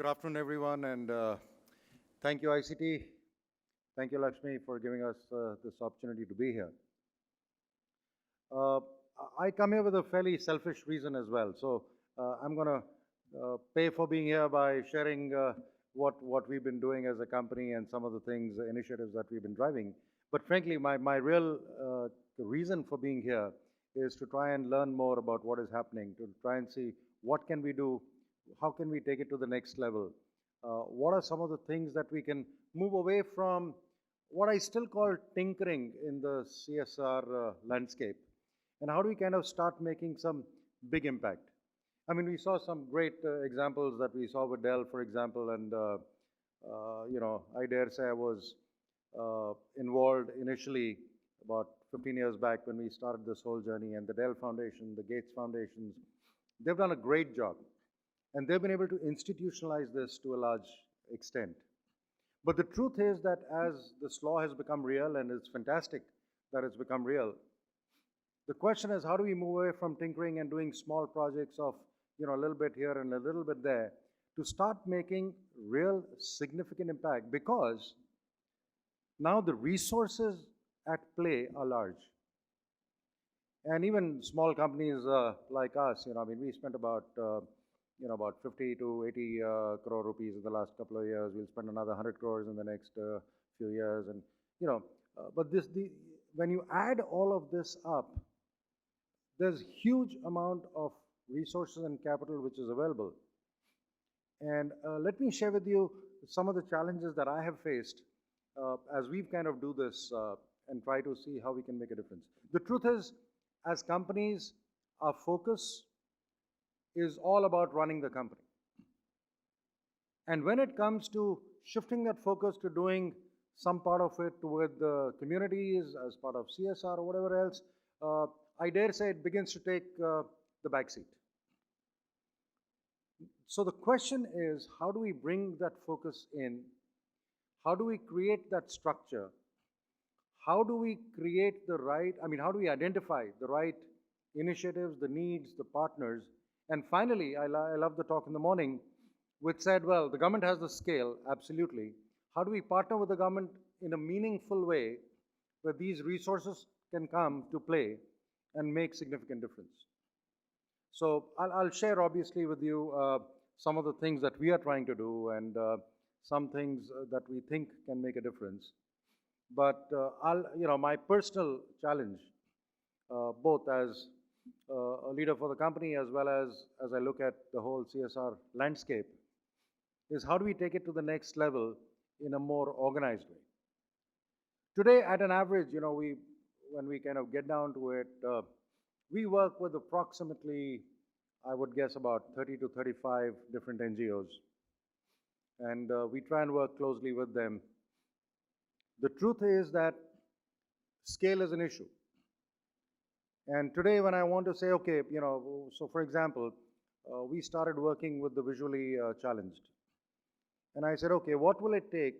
Good afternoon, everyone, and thank you, ICT. Thank you, Lakshmi, for giving us this opportunity to be here. Uh, I come here with a fairly selfish reason as well, so I'm going to pay for being here by sharing what we've been doing as a company and some of the things, initiatives that we've been driving. But frankly, my real reason for being here is to try and learn more about what is happening, to try and see what can we do, how can we take it to the next level, what are some of the things that we can move away from what I still call tinkering in the CSR landscape, and how do we kind of start making some big impact. I mean, we saw some great examples that we saw with Dell, for example, and I dare say I was involved initially about 15 years back when we started this whole journey, and the Dell Foundation, the Gates Foundations, they've done a great job. And they've been able to institutionalize this to a large extent. But the truth is that as this law has become real, and it's fantastic that it's become real, the question is, how do we move away from tinkering and doing small projects of a little bit here and a little bit there to start making real significant impact, because now the resources at play are large. And even small companies like us, I mean, we spent about 50 to 80 crore rupees in the last couple of years. We'll spend another 100 crores in the next few years. And, but when you add all of this up, there's huge amount of resources and capital which is available. And let me share with you some of the challenges that I have faced as we've kind of do this and try to see how we can make a difference. The truth is, as companies, our focus is all about running the company. And when it comes to shifting that focus to doing some part of it toward the communities as part of CSR or whatever else, I dare say it begins to take the back seat. So the question is, how do we bring that focus in? How do we create that structure? How do we create the right, how do we identify the right initiatives, the needs, the partners? And finally, I love the talk in the morning, which said, well, the government has the scale, absolutely. How do we partner with the government in a meaningful way where these resources can come to play and make significant difference? So I'll share, obviously, with you some of the things that we are trying to do and some things that we think can make a difference. But my personal challenge, both as a leader for the company as well as I look at the whole CSR landscape, is how do we take it to the next level in a more organized way. Today, at an average, when we kind of get down to it, we work with approximately, I would guess, about 30 to 35 different NGOs. And we try and work closely with them. The truth is that scale is an issue. And today when I want to say, okay, so for example, we started working with the visually challenged. And I said, okay, what will it take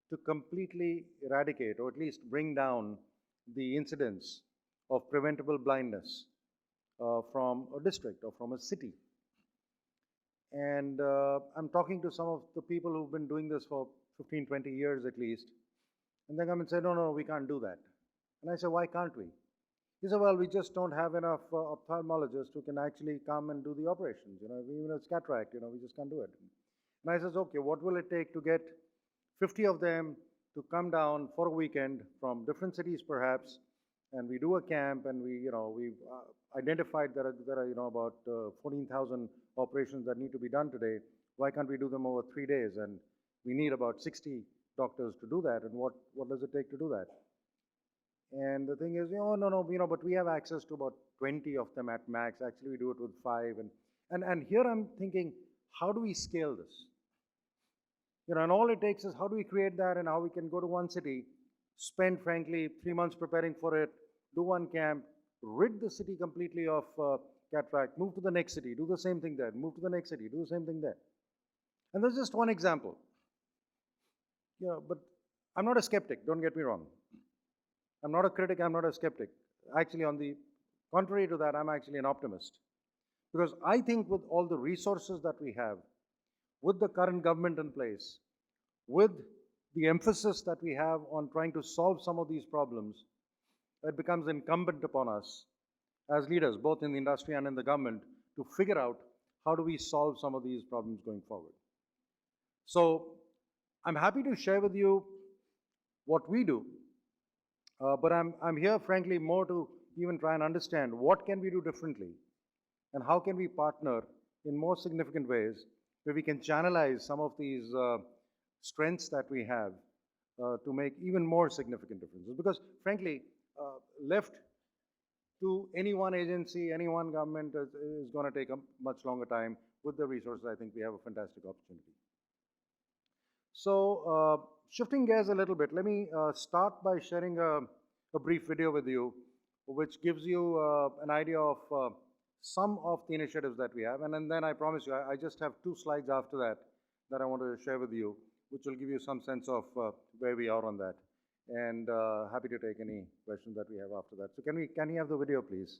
to completely eradicate or at least bring down the incidence of preventable blindness from a district or from a city? And I'm talking to some of the people who've been doing this for 15, 20 years at least. And they come and say, no, we can't do that. And I say, why can't we? He said, well, we just don't have enough ophthalmologists who can actually come and do the operations. Even if it's cataract, we just can't do it. And I says, okay, what will it take to get 50 of them to come down for a weekend from different cities perhaps, and we do a camp, and we've identified that there are about 14,000 operations that need to be done today. Why can't we do them over 3 days? And we need about 60 doctors to do that, and what does it take to do that? And the thing is, no, but we have access to about 20 of them at max. Actually, we do it with 5. And here I'm thinking, how do we scale this? And all it takes is how do we create that, and how we can go to one city, spend, frankly, 3 months preparing for it, do one camp, rid the city completely of cataract, move to the next city, do the same thing there, move to the next city, do the same thing there. And that's just one example. But I'm not a skeptic, don't get me wrong. I'm not a critic, I'm not a skeptic. Actually, on the contrary to that, I'm actually an optimist. Because I think with all the resources that we have, with the current government in place, with the emphasis that we have on trying to solve some of these problems, it becomes incumbent upon us as leaders, both in the industry and in the government, to figure out how do we solve some of these problems going forward. So I'm happy to share with you what we do, but I'm here, frankly, more to even try and understand what can we do differently and how can we partner in more significant ways where we can channelize some of these strengths that we have to make even more significant differences. Because, frankly, left to any one agency, any one government is going to take a much longer time. With the resources, I think we have a fantastic opportunity. So, shifting gears a little bit, let me start by sharing a brief video with you, which gives you an idea of some of the initiatives that we have. And then I promise you, I just have 2 slides after that that I want to share with you, which will give you some sense of where we are on that. And happy to take any questions that we have after that. So can we have the video, please?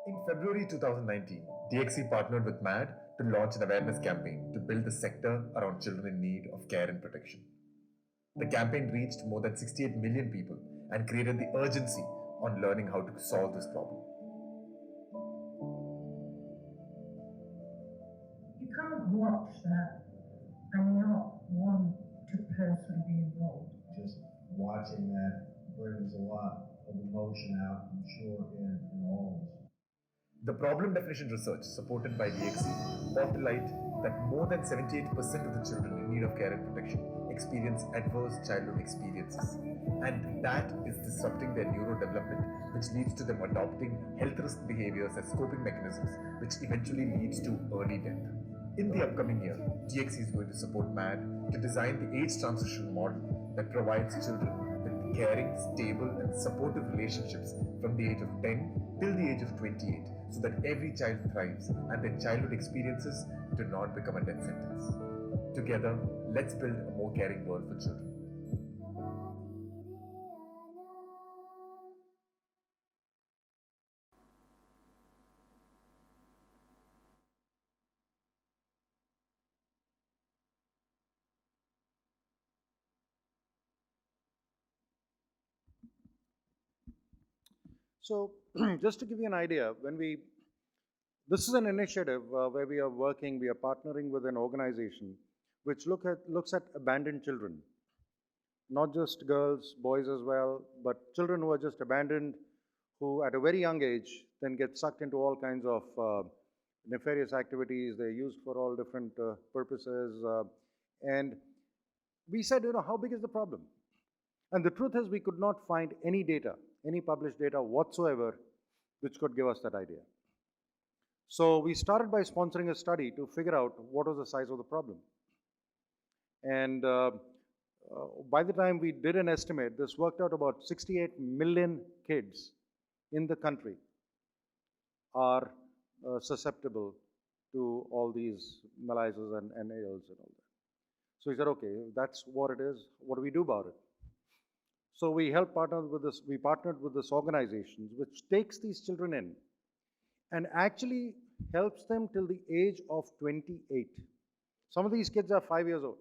In February 2019, DXC partnered with MAD to launch an awareness campaign to build the sector around children in need of care and protection. The campaign reached more than 68 million people and created the urgency on learning how to solve this problem. You can't watch that and not want to personally be involved. Just watching that brings a lot of emotion out, I'm sure, in all of us. The problem definition research supported by DXC brought to light that more than 78% of the children in need of care and protection experience adverse childhood experiences. And that is disrupting their neurodevelopment, which leads to them adopting health risk behaviors as coping mechanisms, which eventually leads to early death. In the upcoming year, DXC is going to support MAD to design the age transition model that provides children with caring, stable, and supportive relationships from the age of 10 till the age of 28, so that every child thrives and their childhood experiences do not become a death sentence. Together, let's build a more caring world for children. So just to give you an idea, this is an initiative where we are partnering with an organization which looks at abandoned children, not just girls, boys as well, but children who are just abandoned, who at a very young age then get sucked into all kinds of nefarious activities. They're used for all different purposes. And we said, how big is the problem? And the truth is we could not find any data, any published data whatsoever, which could give us that idea. So we started by sponsoring a study to figure out what was the size of the problem. And by the time we did an estimate, this worked out about 68 million kids in the country are susceptible to all these malaises and ills and all that. So he said, okay, if that's what it is, what do we do about it? So we partnered with this organization which takes these children in and actually helps them till the age of 28. Some of these kids are 5 years old,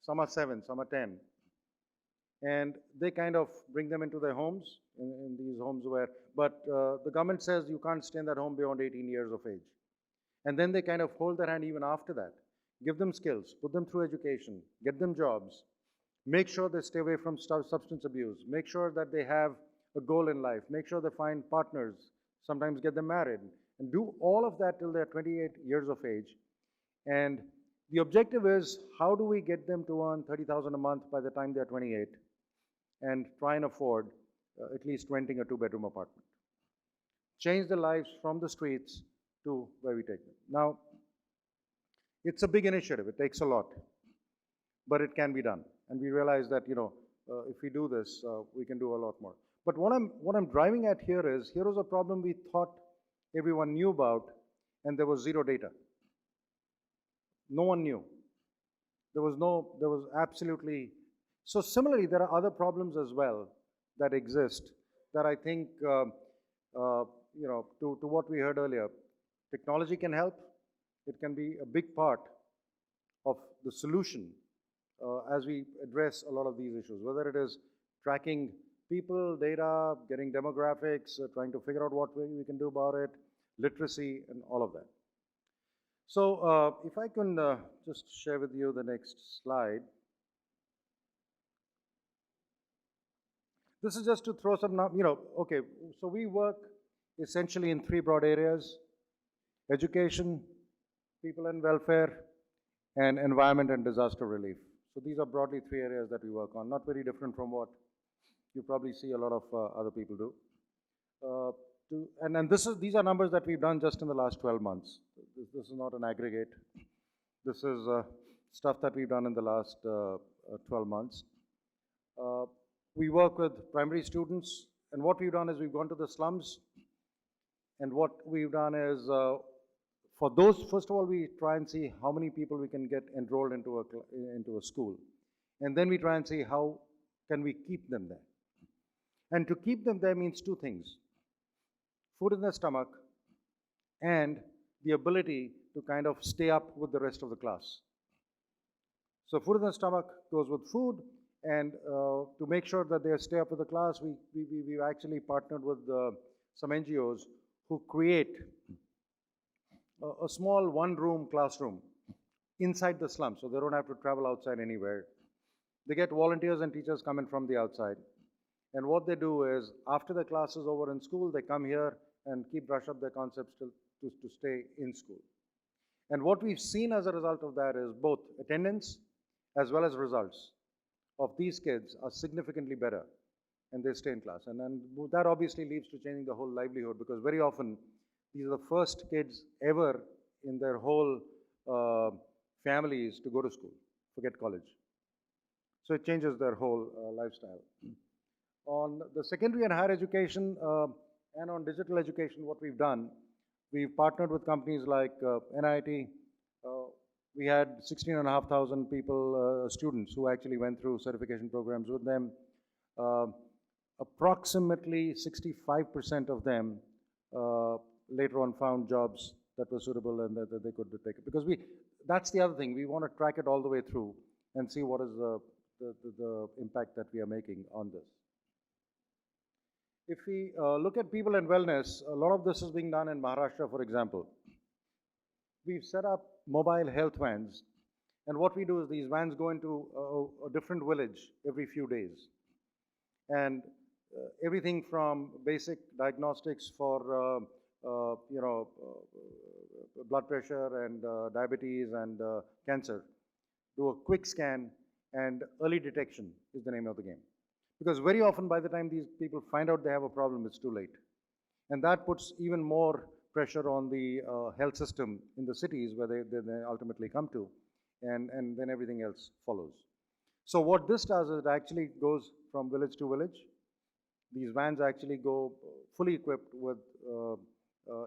some are 7, some are 10. And they kind of bring them into their homes, in these homes but the government says you can't stay in that home beyond 18 years of age. And then they kind of hold their hand even after that, give them skills, put them through education, get them jobs, make sure they stay away from substance abuse, make sure that they have a goal in life, make sure they find partners, sometimes get them married, and do all of that till they're 28 years of age. And the objective is, how do we get them to earn 30,000 a month by the time they're 28 and try and afford at least renting a 2-bedroom apartment? Change their lives from the streets to where we take them. Now, it's a big initiative. It takes a lot, but it can be done. And we realize that, if we do this, we can do a lot more. But what I'm driving at here was a problem we thought everyone knew about, and there was zero data. No one knew. There was absolutely. So similarly, there are other problems as well that exist that I think, to what we heard earlier, technology can help. It can be a big part of the solution as we address a lot of these issues, whether it is tracking people, data, getting demographics, trying to figure out what we can do about it, literacy, and all of that. So if I can just share with you the next slide. This is just to throw some, okay, so we work essentially in 3 broad areas: education, people and welfare, and environment and disaster relief. So these are broadly 3 areas that we work on, not very different from what you probably see a lot of other people do. And these are numbers that we've done just in the last 12 months. This is not an aggregate. This is stuff that we've done in the last 12 months. We work with primary students, and what we've done is we've gone to the slums, and what we've done is, for those, first of all, we try and see how many people we can get enrolled into a school, and then we try and see how can we keep them there. And to keep them there means 2 things: food in their stomach and the ability to kind of stay up with the rest of the class. So food in the stomach goes with food, and to make sure that they stay up with the class, we've actually partnered with some NGOs who create a small 1-room classroom inside the slum, so they don't have to travel outside anywhere. They get volunteers and teachers come in from the outside. And what they do is, after the class is over in school, they come here and brush up their concepts to stay in school. And what we've seen as a result of that is both attendance as well as results of these kids are significantly better, and they stay in class. And then that obviously leads to changing the whole livelihood, because very often these are the first kids ever in their whole families to go to school, forget college. So it changes their whole lifestyle. On the secondary and higher education and on digital education, what we've done, we've partnered with companies like NIT. We had 16,500 people, students, who actually went through certification programs with them. Approximately 65% of them later on found jobs that were suitable and that they could take it. Because that's the other thing, we want to track it all the way through and see what is the impact that we are making on this. If we look at people and wellness, a lot of this is being done in Maharashtra, for example. We've set up mobile health vans, and what we do is these vans go into a different village every few days. And everything from basic diagnostics for blood pressure and diabetes and cancer, do a quick scan, and early detection is the name of the game. Because very often by the time these people find out they have a problem, it's too late. And that puts even more pressure on the health system in the cities where they ultimately come to, and then everything else follows. So what this does is it actually goes from village to village. These vans actually go fully equipped with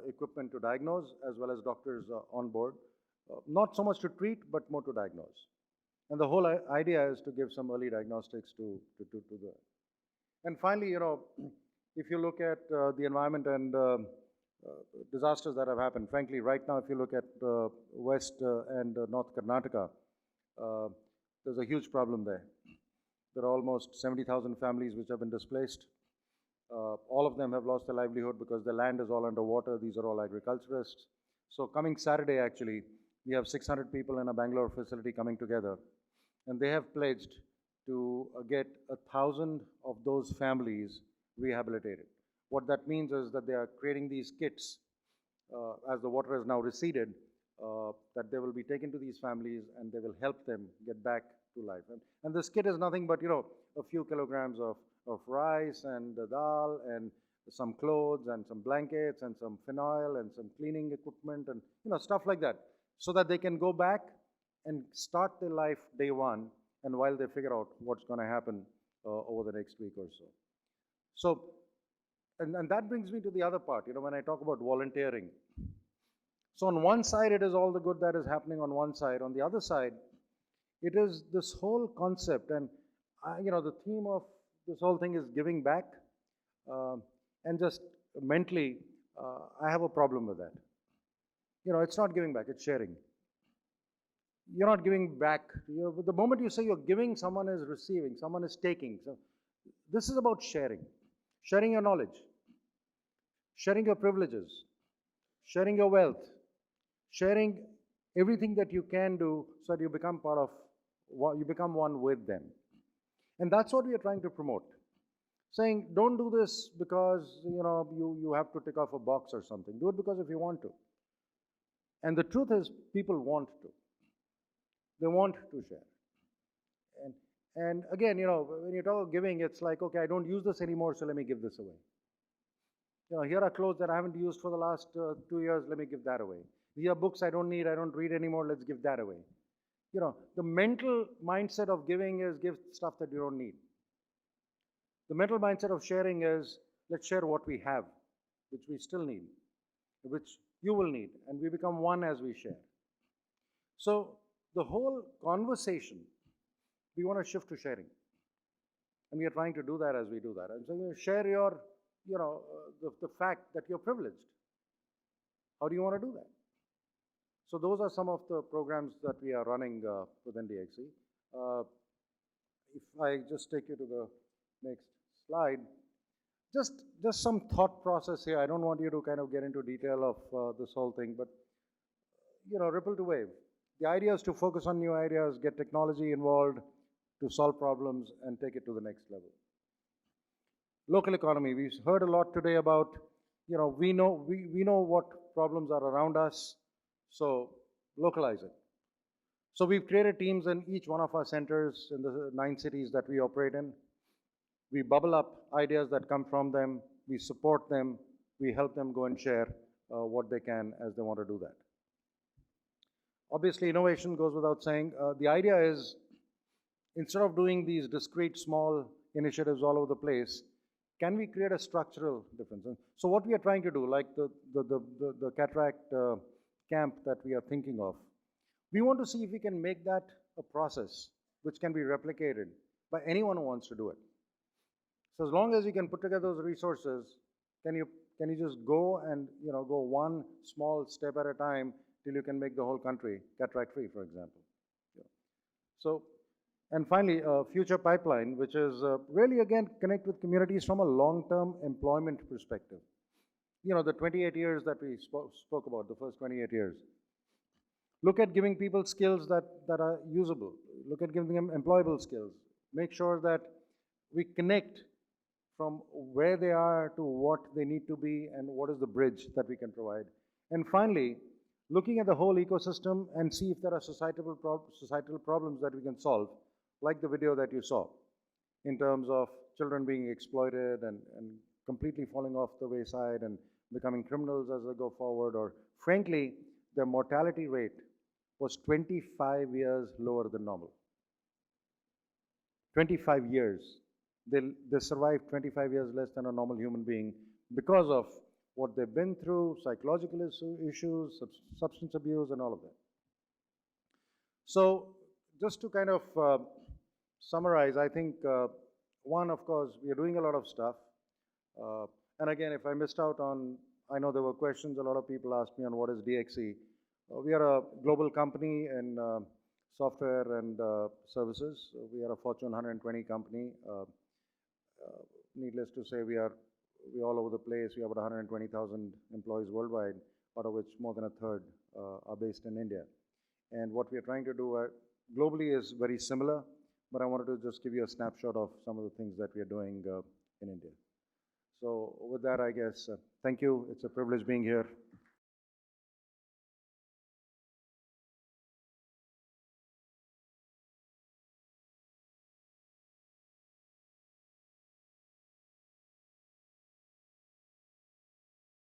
equipment to diagnose, as well as doctors on board. Not so much to treat, but more to diagnose. And the whole idea is to give some early diagnostics to the. And finally, you know, if you look at the environment and disasters that have happened, frankly, right now, if you look at West and North Karnataka, there's a huge problem there. There are almost 70,000 families which have been displaced. All of them have lost their livelihood because the land is all underwater. These are all agriculturists. So coming Saturday, actually, we have 600 people in a Bangalore facility coming together, and they have pledged to get 1,000 of those families rehabilitated. What that means is that they are creating these kits as the water has now receded, that they will be taken to these families and they will help them get back to life. And this kit is nothing but, you know, a few kilograms of rice and dal and some clothes and some blankets and some phenol and some cleaning equipment and, you know, stuff like that, so that they can go back and start their life day one, and while they figure out what's going to happen over the next week or so. So, and that brings me to the other part, you know, when I talk about volunteering. So on one side, it is all the good that is happening on one side. On the other side, it is this whole concept, and you know, the theme of this whole thing is giving back. And just mentally, I have a problem with that. You know, it's not giving back, it's sharing. You're not giving back. The moment you say you're giving, someone is receiving, someone is taking. So this is about sharing. Sharing your knowledge, sharing your privileges, sharing your wealth, sharing everything that you can do so that you become part of, you become one with them. And that's what we are trying to promote. Saying, don't do this because, you know, you have to tick off a box or something. Do it because if you want to. And the truth is, people want to. They want to share. And again, you know, when you talk about giving, it's like, okay, I don't use this anymore, so let me give this away. You know, here are clothes that I haven't used for the last 2 years, let me give that away. Here are books I don't need, I don't read anymore, let's give that away. You know, the mental mindset of giving is give stuff that you don't need. The mental mindset of sharing is, let's share what we have, which we still need, which you will need, and we become one as we share. So the whole conversation, we want to shift to sharing. And we are trying to do that as we do that. And so you share your, you know, the fact that you're privileged. How do you want to do that? So those are some of the programs that we are running within DXC. If I just take you to the next slide, just some thought process here. I don't want you to kind of get into detail of this whole thing, but, you know, ripple to wave. The idea is to focus on new ideas, get technology involved to solve problems and take it to the next level. Local economy. We've heard a lot today about, you know, we know what problems are around us, so localize it. So we've created teams in each one of our centers in the 9 cities that we operate in. We bubble up ideas that come from them, we support them, we help them go and share what they can as they want to do that. Obviously, innovation goes without saying. The idea is, instead of doing these discrete small initiatives all over the place, can we create a structural difference? And so what we are trying to do, like the cataract camp that we are thinking of, we want to see if we can make that a process which can be replicated by anyone who wants to do it. So as long as you can put together those resources, can you just go and, you know, go one small step at a time till you can make the whole country cataract free, for example. Yeah. So, and finally, future pipeline, which is really, again, connect with communities from a long-term employment perspective. You know, the 28 years that we spoke about, the first 28 years. Look at giving people skills that are usable. Look at giving them employable skills. Make sure that we connect from where they are to what they need to be and what is the bridge that we can provide. And finally, looking at the whole ecosystem and see if there are societal problems that we can solve, like the video that you saw, in terms of children being exploited and completely falling off the wayside and becoming criminals as they go forward, or frankly, their mortality rate was 25 years lower than normal. 25 years. They survived 25 years less than a normal human being because of what they've been through, psychological issues, substance abuse, and all of that. So just to kind of summarize, I think one, of course, we are doing a lot of stuff. And again, if I missed out on, I know there were questions, a lot of people asked me on what is DXC. We are a global company in software and services. We are a Fortune 120 company. Needless to say, we're all over the place. We have about 120,000 employees worldwide, out of which more than a third are based in India. And what we are trying to do globally is very similar, but I wanted to just give you a snapshot of some of the things that we are doing in India. So with that, I guess, thank you. It's a privilege being here.